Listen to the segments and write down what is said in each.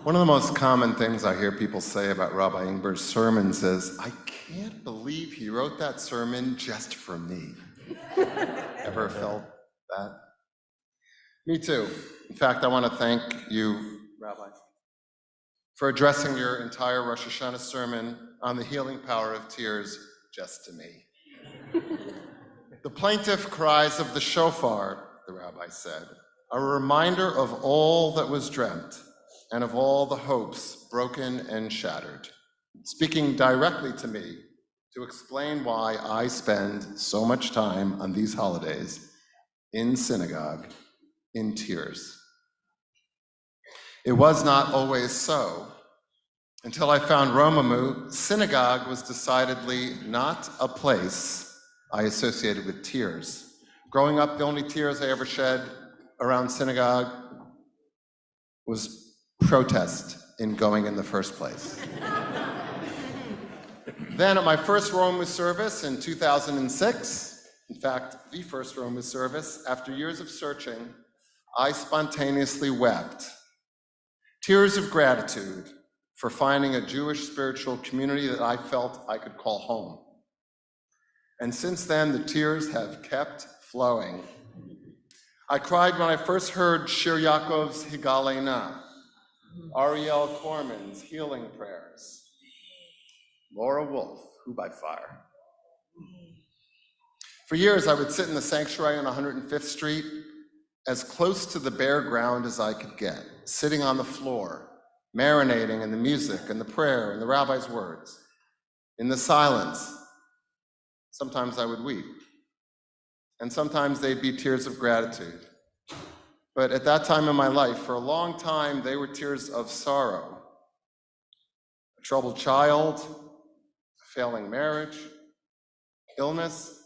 One of the most common things I hear people say about Rabbi Ingber's sermons is, I can't believe he wrote that sermon just for me. Ever felt that? Me too. In fact, I want to thank you, Rabbi, for addressing your entire Rosh Hashanah sermon on the healing power of tears just to me. The plaintive cries of the shofar, the rabbi said, are a reminder of all that was dreamt and of all the hopes broken and shattered, speaking directly to me to explain why I spend so much time on these holidays in synagogue in tears. It was not always so. Until I found Romemu, synagogue was decidedly not a place I associated with tears. Growing up, the only tears I ever shed around synagogue was protest in going in the first place. Then at my first Romemu service in 2006, in fact, the first Romemu service, after years of searching, I spontaneously wept. Tears of gratitude for finding a Jewish spiritual community that I felt I could call home. And since then, the tears have kept flowing. I cried when I first heard Shir Yaakov's Higalena, Ariel Korman's Healing Prayers, Laura Wolf, Who by Fire. For years, I would sit in the sanctuary on 105th Street, as close to the bare ground as I could get, sitting on the floor, marinating in the music and the prayer and the rabbi's words. In the silence, sometimes I would weep, and sometimes they'd be tears of gratitude. But at that time in my life, for a long time, they were tears of sorrow. A troubled child, a failing marriage, illness.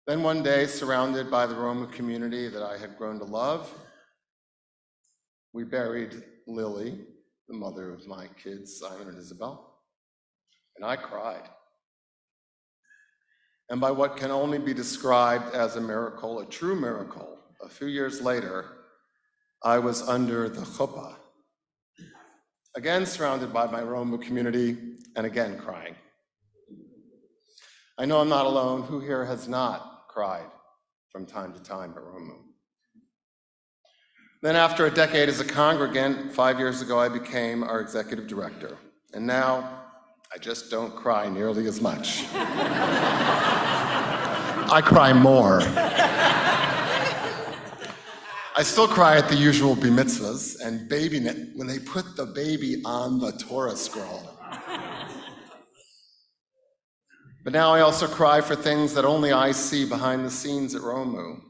Then one day, surrounded by the Romemu community that I had grown to love, we buried Lily, the mother of my kids, Simon and Isabel, and I cried. And by what can only be described as a miracle, a true miracle, a few years later, I was under the chuppah, again surrounded by my Romemu community, and again crying. I know I'm not alone. Who here has not cried from time to time at Romemu? Then after a decade as a congregant, 5 years ago, I became our executive director. And now, I just don't cry nearly as much. I cry more. I still cry at the usual bar mitzvahs and baby when they put the baby on the Torah scroll. But now I also cry for things that only I see behind the scenes at Romemu.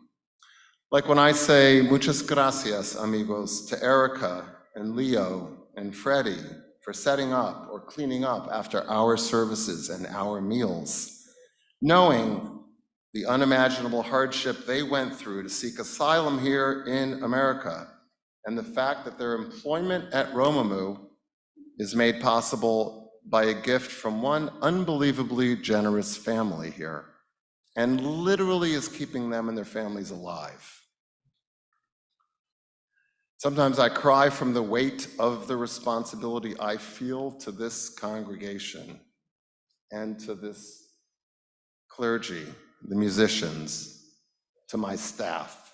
Like when I say, muchas gracias, amigos, to Erica and Leo and Freddie for setting up or cleaning up after our services and our meals, knowing the unimaginable hardship they went through to seek asylum here in America, and the fact that their employment at Romemu is made possible by a gift from one unbelievably generous family here, and literally is keeping them and their families alive. Sometimes I cry from the weight of the responsibility I feel to this congregation and to this clergy, the musicians, to my staff.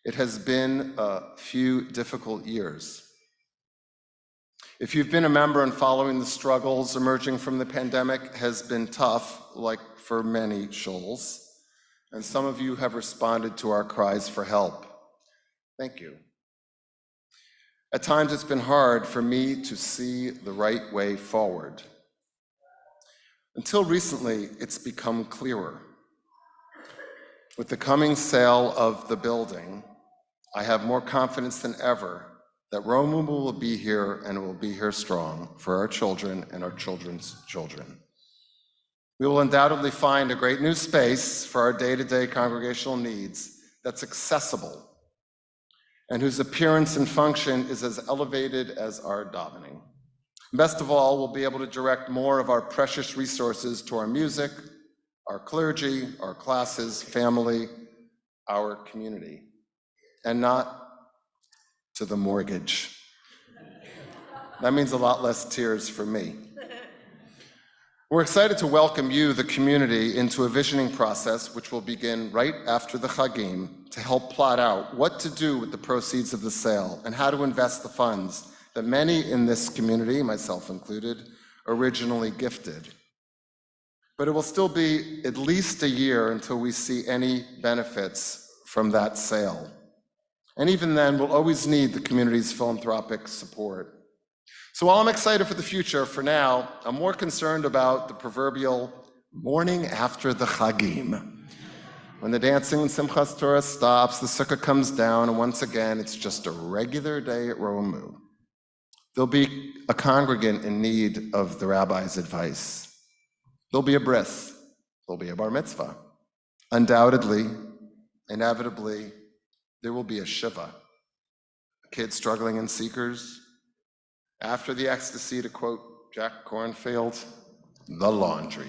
It has been a few difficult years. If you've been a member and following the struggles emerging from the pandemic has been tough, like for many shuls, and some of you have responded to our cries for help. Thank you. At times it's been hard for me to see the right way forward. Until recently, it's become clearer. With the coming sale of the building, I have more confidence than ever that Romemu will be here and will be here strong for our children and our children's children. We will undoubtedly find a great new space for our day-to-day congregational needs that's accessible and whose appearance and function is as elevated as our davening. Best of all, we'll be able to direct more of our precious resources to our music, our clergy, our classes, family, our community, and not to the mortgage. That means a lot less tears for me. We're excited to welcome you, the community, into a visioning process which will begin right after the Chagim to help plot out what to do with the proceeds of the sale and how to invest the funds that many in this community, myself included, originally gifted. But it will still be at least a year until we see any benefits from that sale. And even then, we'll always need the community's philanthropic support. So while I'm excited for the future, for now, I'm more concerned about the proverbial morning after the Chagim. When the dancing in Simchas Torah stops, the sukkah comes down, and once again, it's just a regular day at Romemu. There'll be a congregant in need of the rabbi's advice. There'll be a bris. There'll be a bar mitzvah. Undoubtedly, inevitably, there will be a shiva. A kid struggling in Seekers. After the ecstasy, to quote Jack Kornfield, the laundry.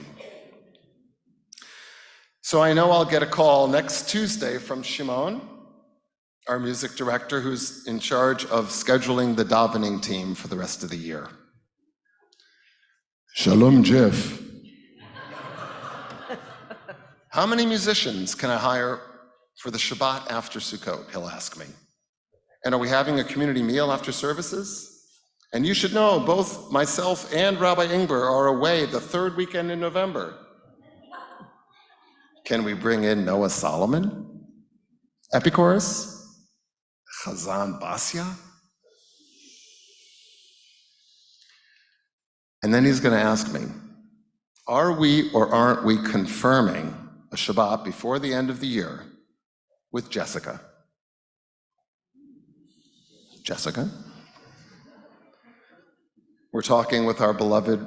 So I know I'll get a call next Tuesday from Shimon, our music director, who's in charge of scheduling the davening team for the rest of the year. Shalom, Jeff. How many musicians can I hire for the Shabbat after Sukkot, he'll ask me. And are we having a community meal after services? And you should know, both myself and Rabbi Ingber are away the third weekend in November. Can we bring in Noah Solomon? Epicurus? Chazan Basya? And then he's going to ask me, are we or aren't we confirming a Shabbat before the end of the year with Jessica? Jessica? We're talking with our beloved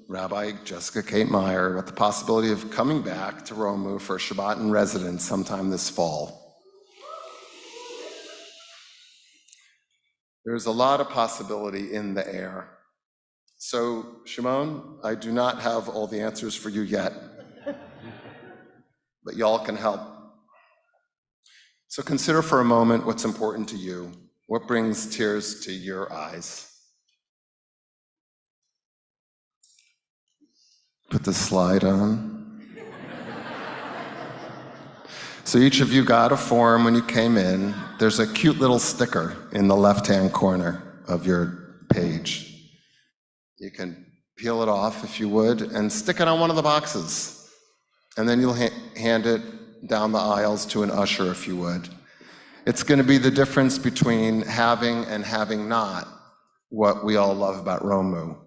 Rabbi Jessica Kate Meyer about the possibility of coming back to Romemu for a Shabbat in residence sometime this fall. There's a lot of possibility in the air. So, Shimon, I do not have all the answers for you yet, but y'all can help. So consider for a moment what's important to you, what brings tears to your eyes. Put the slide on. So each of you got a form when you came in. There's a cute little sticker in the left-hand corner of your page. You can peel it off if you would and stick it on one of the boxes. And then you'll hand it down the aisles to an usher if you would. It's going to be the difference between having and having not what we all love about Romemu.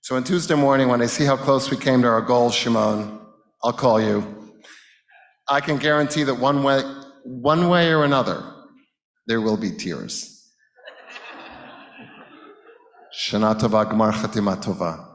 So on Tuesday morning, when I see how close we came to our goal, Shimon, I'll call you. I can guarantee that one way or another, there will be tears. Shana tova, gmar chatima tova.